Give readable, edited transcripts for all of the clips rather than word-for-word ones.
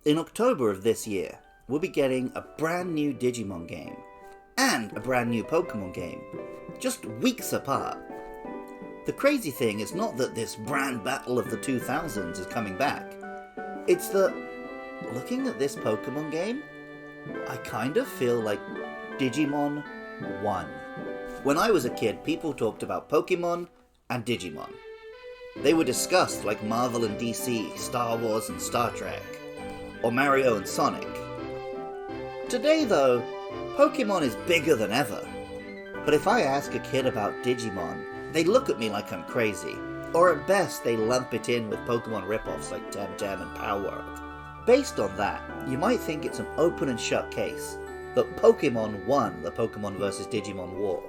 In October of this year, we'll be getting a brand new Digimon game and a brand new Pokémon game, just weeks apart. The crazy thing is not that this brand battle of the 2000s is coming back, it's that, looking at this Pokémon game, I kind of feel like Digimon won. When I was a kid, people talked about Pokémon and Digimon. They were discussed like Marvel and DC, Star Wars and Star Trek, or Mario and Sonic. Today though, Pokémon is bigger than ever. But if I ask a kid about Digimon, they look at me like I'm crazy, or at best they lump it in with Pokémon ripoffs like Temtem and Power World. Based on that, you might think it's an open and shut case, that Pokémon won the Pokémon vs Digimon war.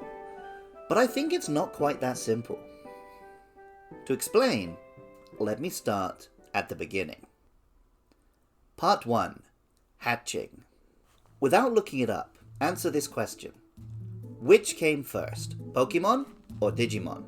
But I think it's not quite that simple. To explain, let me start at the beginning. Part 1. Hatching. Without looking it up, answer this question. Which came first, Pokémon or Digimon?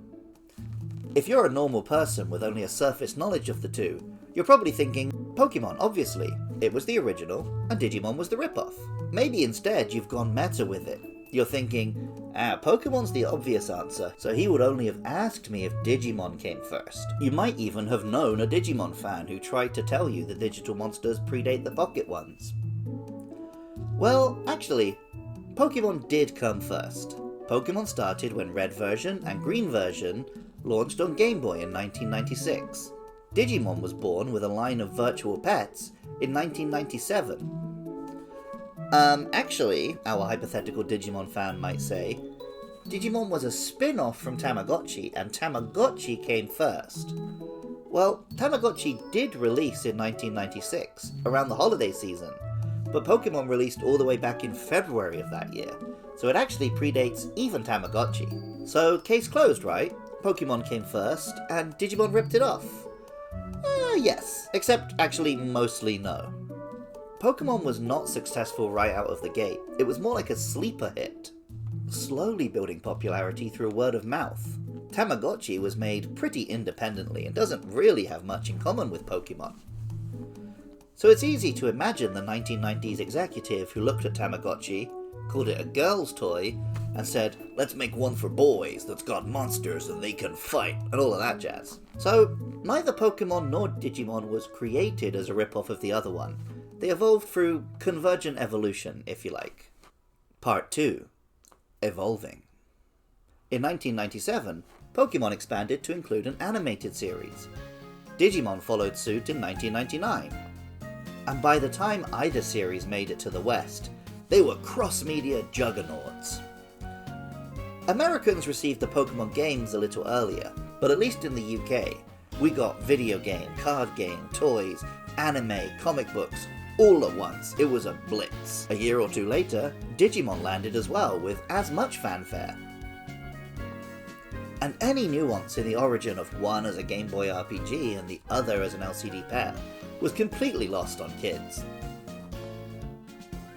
If you're a normal person with only a surface knowledge of the two, you're probably thinking, Pokémon, obviously. It was the original, and Digimon was the ripoff. Maybe instead you've gone meta with it. You're thinking, Pokémon's the obvious answer, so he would only have asked me if Digimon came first. You might even have known a Digimon fan who tried to tell you the digital monsters predate the pocket ones. Well, actually, Pokémon did come first. Pokémon started when Red version and Green version launched on Game Boy in 1996. Digimon was born with a line of virtual pets in 1997. Actually, our hypothetical Digimon fan might say, Digimon was a spin-off from Tamagotchi, and Tamagotchi came first. Well, Tamagotchi did release in 1996, around the holiday season, but Pokémon released all the way back in February of that year, so it actually predates even Tamagotchi. So, case closed, right? Pokémon came first, and Digimon ripped it off. Yes, except actually mostly no. Pokémon was not successful right out of the gate. It was more like a sleeper hit, slowly building popularity through word of mouth. Tamagotchi was made pretty independently and doesn't really have much in common with Pokémon. So it's easy to imagine the 1990s executive who looked at Tamagotchi, called it a girl's toy, and said, let's make one for boys that's got monsters and they can fight, and all of that jazz. So, neither Pokémon nor Digimon was created as a rip-off of the other one. They evolved through convergent evolution, if you like. Part 2. Evolving. In 1997, Pokémon expanded to include an animated series. Digimon followed suit in 1999. And by the time either series made it to the West, they were cross-media juggernauts. Americans received the Pokémon games a little earlier, but at least in the UK, we got video game, card game, toys, anime, comic books, all at once. It was a blitz. A year or two later, Digimon landed as well, with as much fanfare. And any nuance in the origin of one as a Game Boy RPG and the other as an LCD pair was completely lost on kids.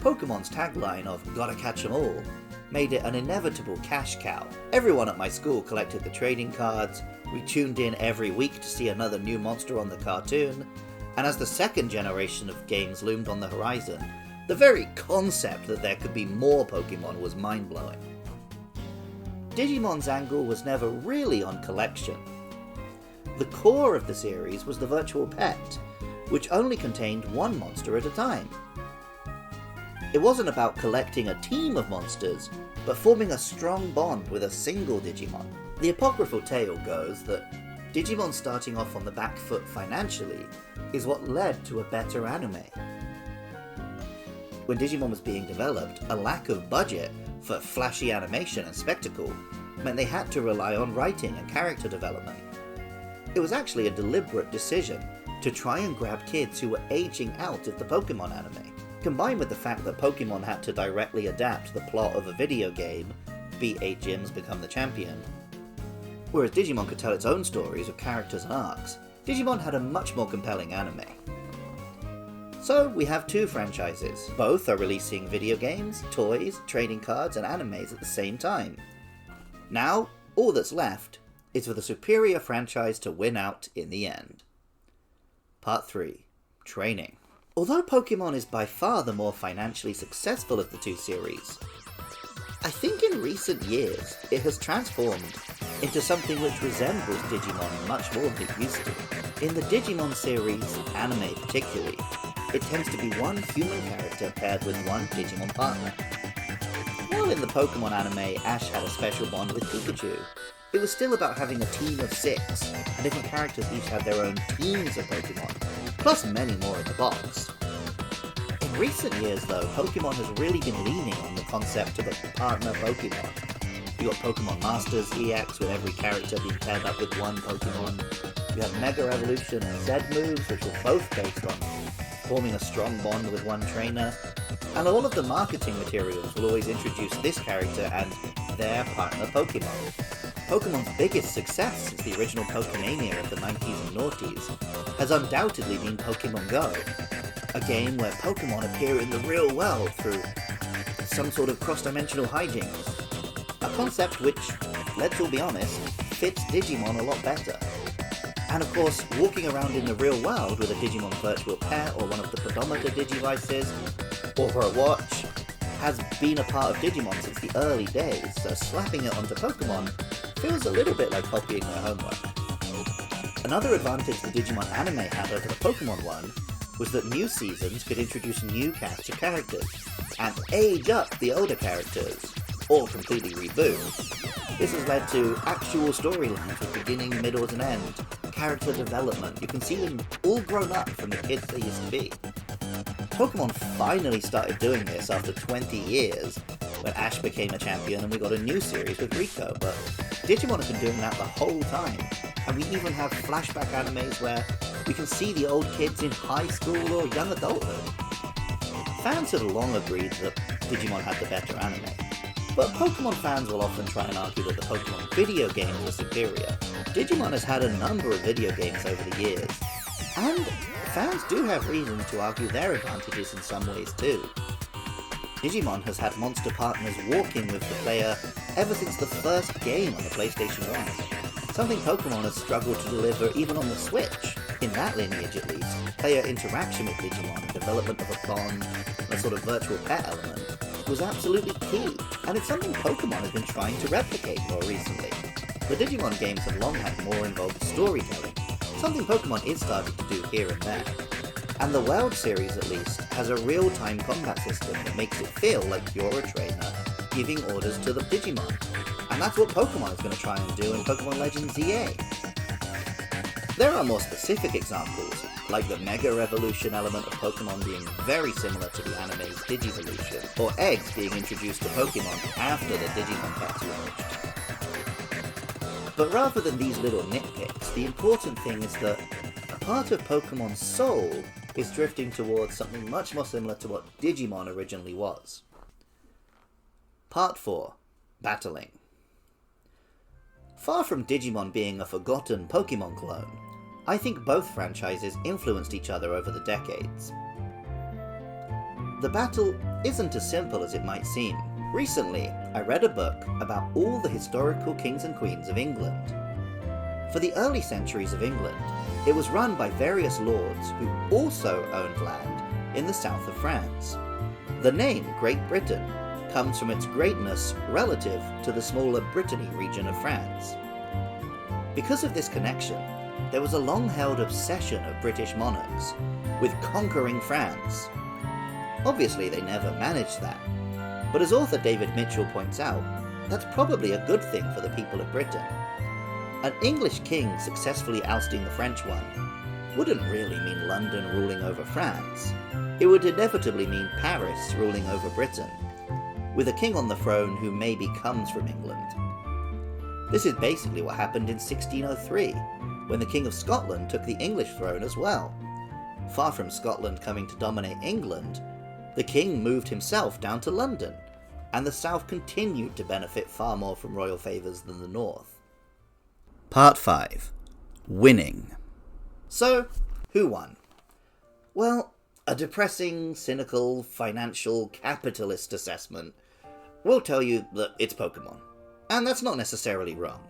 Pokemon's tagline of "Gotta catch 'em all" made it an inevitable cash cow. Everyone at my school collected the trading cards, we tuned in every week to see another new monster on the cartoon, and as the second generation of games loomed on the horizon, the very concept that there could be more Pokemon was mind-blowing. Digimon's angle was never really on collection. The core of the series was the virtual pet, which only contained one monster at a time. It wasn't about collecting a team of monsters, but forming a strong bond with a single Digimon. The apocryphal tale goes that Digimon starting off on the back foot financially is what led to a better anime. When Digimon was being developed, a lack of budget for flashy animation and spectacle meant they had to rely on writing and character development. It was actually a deliberate decision to try and grab kids who were aging out of the Pokémon anime, combined with the fact that Pokémon had to directly adapt the plot of a video game, beat 8 gyms, become the champion. Whereas Digimon could tell its own stories of characters and arcs, Digimon had a much more compelling anime. So we have two franchises. Both are releasing video games, toys, trading cards, and animes at the same time. Now, all that's left is for the superior franchise to win out in the end. Part 3. Training. Although Pokémon is by far the more financially successful of the two series, I think in recent years it has transformed into something which resembles Digimon much more than it used to. In the Digimon series, anime particularly, it tends to be one human character paired with one Digimon partner. While in the Pokémon anime Ash had a special bond with Pikachu, it was still about having a team of 6, and different characters each had their own teams of Pokémon, plus many more in the box. In recent years though, Pokémon has really been leaning on the concept of a partner Pokémon. You got Pokémon Masters EX with every character being paired up with one Pokémon. You have Mega Evolution and Z moves, which were both based on forming a strong bond with one trainer. And all of the marketing materials will always introduce this character and their partner Pokémon. Pokemon's biggest success since the original Pokemania of the 90s and noughties has undoubtedly been Pokemon Go, a game where Pokemon appear in the real world through some sort of cross-dimensional hijinks. A concept which, let's all be honest, fits Digimon a lot better. And of course, walking around in the real world with a Digimon virtual pet or one of the pedometer Digivices, or for a watch, has been a part of Digimon since the early days, so slapping it onto Pokemon feels a little bit like copying their homework. Another advantage the Digimon anime had over the Pokemon one was that new seasons could introduce new cast of characters, and age up the older characters, or completely reboot. This has led to actual storylines with beginning, middles and end, character development. You can see them all grown up from the kids they used to be. Pokemon finally started doing this after 20 years, when Ash became a champion and we got a new series with Rico, but Digimon has been doing that the whole time, and we even have flashback animes where we can see the old kids in high school or young adulthood. Fans had long agreed that Digimon had the better anime, but Pokemon fans will often try and argue that the Pokemon video games are superior. Digimon has had a number of video games over the years, and fans do have reasons to argue their advantages in some ways too. Digimon has had monster partners walking with the player ever since the first game on the PlayStation 1, something Pokemon has struggled to deliver even on the Switch. In that lineage at least, player interaction with Digimon, development of a bond, and a sort of virtual pet element, was absolutely key, and it's something Pokemon has been trying to replicate more recently. The Digimon games have long had more involved storytelling, something Pokemon is starting to do here and there. And the World series, at least, has a real-time combat system that makes it feel like you're a trainer giving orders to the Digimon. And that's what Pokemon is going to try and do in Pokemon Legends EA. There are more specific examples, like the Mega Evolution element of Pokemon being very similar to the anime's Digivolution, or eggs being introduced to Pokemon after the Digimon pets launched. But rather than these little nitpicks, the important thing is that a part of Pokemon's soul is drifting towards something much more similar to what Digimon originally was. Part 4. Battling. Far from Digimon being a forgotten Pokemon clone, I think both franchises influenced each other over the decades. The battle isn't as simple as it might seem. Recently, I read a book about all the historical kings and queens of England. For the early centuries of England, it was run by various lords who also owned land in the south of France. The name Great Britain comes from its greatness relative to the smaller Brittany region of France. Because of this connection, there was a long-held obsession of British monarchs with conquering France. Obviously, they never managed that, but as author David Mitchell points out, that's probably a good thing for the people of Britain. An English king successfully ousting the French one wouldn't really mean London ruling over France. It would inevitably mean Paris ruling over Britain, with a king on the throne who maybe comes from England. This is basically what happened in 1603, when the King of Scotland took the English throne as well. Far from Scotland coming to dominate England, the king moved himself down to London, and the south continued to benefit far more from royal favours than the north. Part 5. Winning. So, who won? Well, a depressing, cynical, financial, capitalist assessment will tell you that it's Pokémon. And that's not necessarily wrong.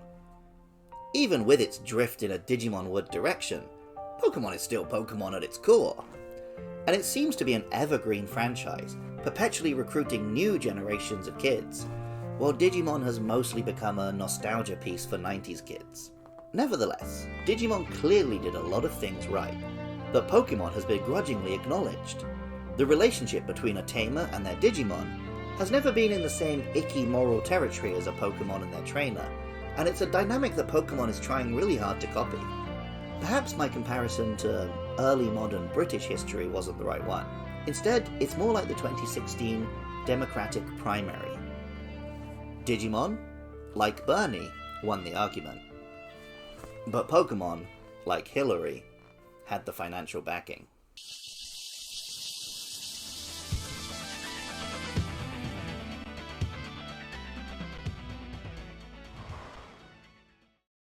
Even with its drift in a Digimon Wood direction, Pokémon is still Pokémon at its core. and it seems to be an evergreen franchise, perpetually recruiting new generations of kids, while Digimon has mostly become a nostalgia piece for 90s kids. Nevertheless, Digimon clearly did a lot of things right, but Pokémon has begrudgingly acknowledged. The relationship between a tamer and their Digimon has never been in the same icky moral territory as a Pokémon and their trainer, and it's a dynamic that Pokémon is trying really hard to copy. Perhaps my comparison to early modern British history wasn't the right one. Instead, it's more like the 2016 Democratic primary. Digimon, like Bernie, won the argument. But Pokémon, like Hillary, had the financial backing.